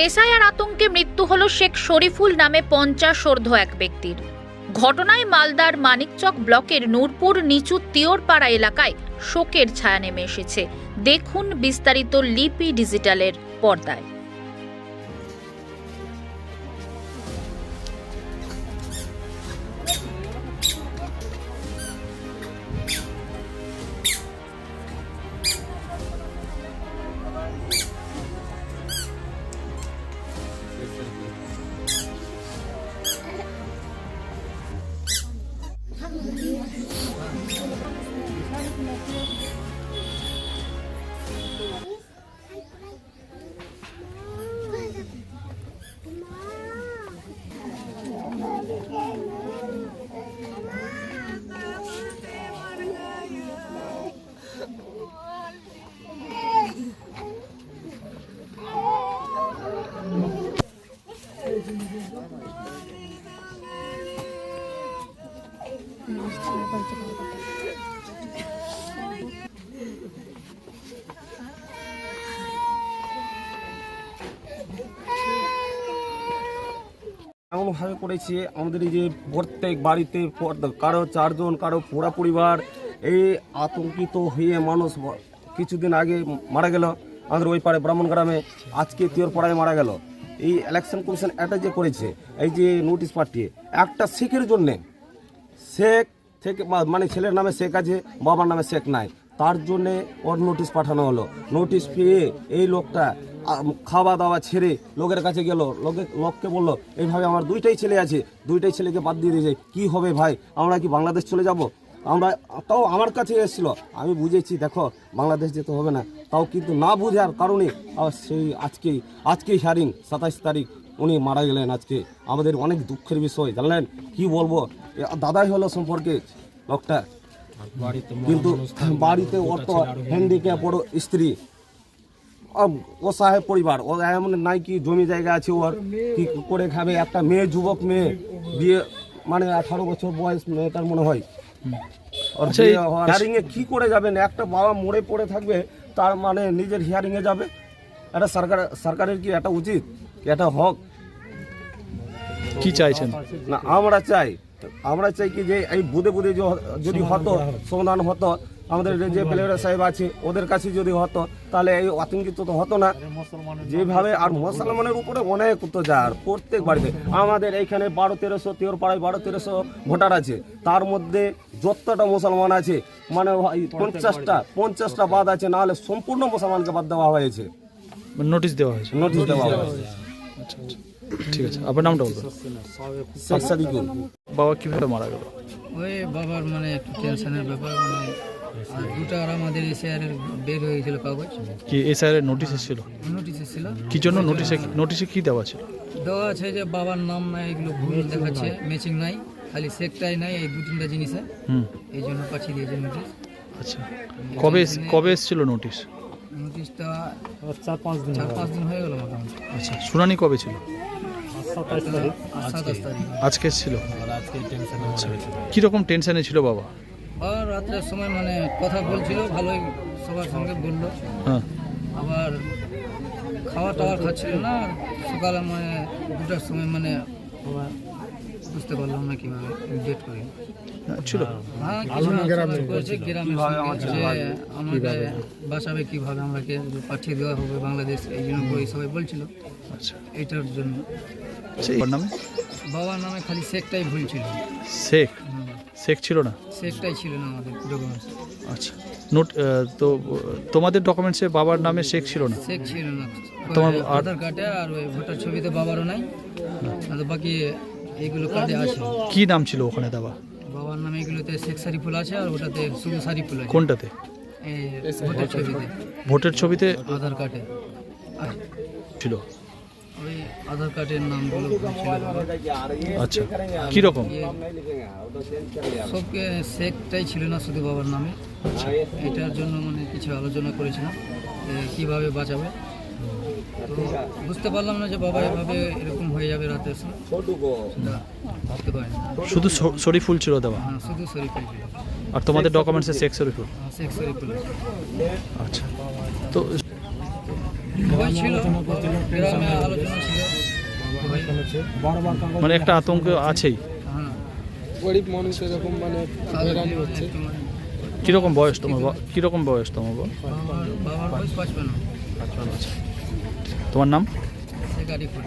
SIR আতঙ্কে মৃত্যু হলো শেখ শরীফুল নামে 50 এক ব্যক্তির। ঘটনায় মালদার মানিকচক ব্লকের নূরপুর নিচু তিওরপাড়া এলাকায় শোকের ছায়া নেমে এসেছে। দেখুন বিস্তারিত লিপি ডিজিটালের পর্দায়। এমনভাবে করেছে আমাদের এই যে প্রত্যেক বাড়িতে কারো 4 জন, কারো পুরা পরিবার এই আতঙ্কিত হয়ে মানুষ কিছুদিন আগে মারা গেল আমাদের ওই পাড়ে ব্রাহ্মণ গ্রামে, আজকে তিওরপাড়ায় মারা গেল। এই ইলেকশন কমিশন এটা যে করেছে, এই যে নোটিশ পাঠিয়ে একটা শেখের জন্যে, শেখ থেকে মানে ছেলের নামে শেখ আছে, বাবার নামে শেখ নাই, তার জন্যে ওর নোটিশ পাঠানো হলো। নোটিশ পেয়ে এই লোকটা খাওয়া দাওয়া ছেড়ে লোকের কাছে গেল, লোককে বলল এইভাবে আমার 2টাই ছেলে আছে, 2টাই ছেলেকে বাদ দিয়ে দিয়েছে, কি হবে ভাই, আমরা কি বাংলাদেশ চলে যাব? আমরা তাও আমার কাছে এসেছিলো, আমি বুঝেছি দেখো বাংলাদেশ যেতে হবে না, তাও কিন্তু না বুঝার কারণে সেই আজকেই হিয়ারিং 27 তারিখ উনি মারা গেলেন। আজকে আমাদের অনেক দুঃখের বিষয়, জানলেন কি বলবো, দাদাই হলো সম্পর্কে লোকটা, কিন্তু বাড়িতে অত হ্যান্ডিক্যাপ ওর স্ত্রী, অসহায় পরিবার, ও এমন নাই কি জমি জায়গা আছে, ওর কি করে খাবে? একটা মেয়ে, যুবক মেয়ে, বিয়ে মানে 18 বছর বয়স মেয়েটার মনে হয়, ওর হিয়ারিং এ কি করে যাবেন? একটা বাবা মরে পড়ে থাকবে, তার মানে নিজের হিয়ারিং এ যাবে? এটা সরকারের কি এটা উচিত? এটা হক? কি চাইছেন? না আমরা চাই কি যে এই বুধে যদি হতো, সমাধান হতো, আমাদের যে প্লেয়ার সাহেব আছে ওদের কাছে যদি হতো, তাহলে এই আতঙ্কিত তো হতো না যেভাবে। আর মুসলমানের উপরে অনেক অত্যাচার প্রত্যেক বাড়িতে। আমাদের এইখানে 12-1300 তিওরপাড়ায় 12-1300 ভোটার আছে, তার মধ্যে যতটা মুসলমান আছে মানে 50টা বাদ আছে, না হলে সম্পূর্ণ মুসলমানকে বাদ দেওয়া হয়েছে, নোটিশ দেওয়া হয়েছে। আচ্ছা, ঠিক আছে, আপনার নামটা বলবেন? শেখ সাদিকুল। বাবা কিভাবে মারা গেল? ওই বাবার মানে একটু টেনশনের ব্যাপার, মানে আর দুটো আর আমাদের এসআইআর বের হয়ে গেছিল কাগজ, কি এসআইআর এর নোটিশ এসেছিল? নোটিশ এসেছিল। কি জন্য নোটিশে কি দেওয়া ছিল? দেওয়া আছে যে বাবার নাম নাই, এগুলো ভুল দেখাচ্ছে, ম্যাচিং নাই, খালি শেখটাই নাই, এই 2-3টা জিনিসে, এই জন্য পাঠিয়ে দিয়েছে নোটিশ। আচ্ছা, কবে এসেছিল নোটিশ? নোটিশটা 4-5 দিন হয়ে গেল মোটামুটি। আচ্ছা, শুনানি কবে ছিল? 27 তারিখ। আজকে ছিল। আচ্ছা, কিরকম টেনশনে ছিল বাবা? আর রাত্রের সময় মানে কথা বলছিল ভালোই, সবার সঙ্গে বললো, হ্যাঁ, আবার খাওয়া টাওয়া খাচ্ছিল না। সকালে মানে 2টার সময় মানে বুঝতে পারলাম না কিভাবে ডেট করে ছিল। হ্যাঁ, করেছে গ্রামে আমাকে বাঁচাবে কিভাবে, আমাকে পাঠিয়ে দেওয়া হবে বাংলাদেশ, এই জন্য ওই সবাই বলছিল। আচ্ছা, এইটার জন্য নামে বাবার নামে খালি শেখটাই ভুল ছিল। শেখ ছিল না? শেখটাই ছিল না আমাদের ডকুমেন্টস। আচ্ছা, তো তোমাদের ডকুমেন্টসে বাবার নামে শেখ ছিল না? শেখ ছিল না, তোমার আধার কার্ডে আর ওই ভোটার ছবিতে বাবারও নাই, আর বাকি এইগুলো কার্ডে আছে। কি নাম ছিল ওখানে দেওয়া? বাবার নামে এগুলোতে শেখ সারিফুল আছে, আর ওটাতে শুধু সারিফুল আছে। কোনটাতে? এই ভোটার ছবিতে। ভোটের ছবিতে আধার কার্ডে ছিল ওই আধার কার্ডের নামগুলো ছিল বাবার। আচ্ছা, কিরকম? সবকে শেখটাই ছিল না, শুধু বাবার নামে। এটার জন্য মানে কিছু আলোচনা করেছিলাম কিভাবে বাঁচাবে, তো বুঝতে পারলাম না যে বাবা এভাবে এরকম হয়ে যাবে রাতের সময়, ভাবতে পারিনি। শুধু শরীফুল ছিল দেওয়া? হ্যাঁ, শুধু শরীফুল ছিল। আর তোমাদের ডকুমেন্টসে শেখ শরীফুল? শেখ শরীফুল। আচ্ছা, তো ছিল গ্রামে আলোচনা হচ্ছে বারবার কাগজ মানে একটা আতঙ্ক আছেই। হ্যাঁ গরিব মানুষ এরকম মানে হয়রানি হচ্ছে। একটু মানে কীরকম বয়স তোমার কীরকম বয়স তোমার বাবার বয়স 55 তোমার নাম? সে গাড়ি করে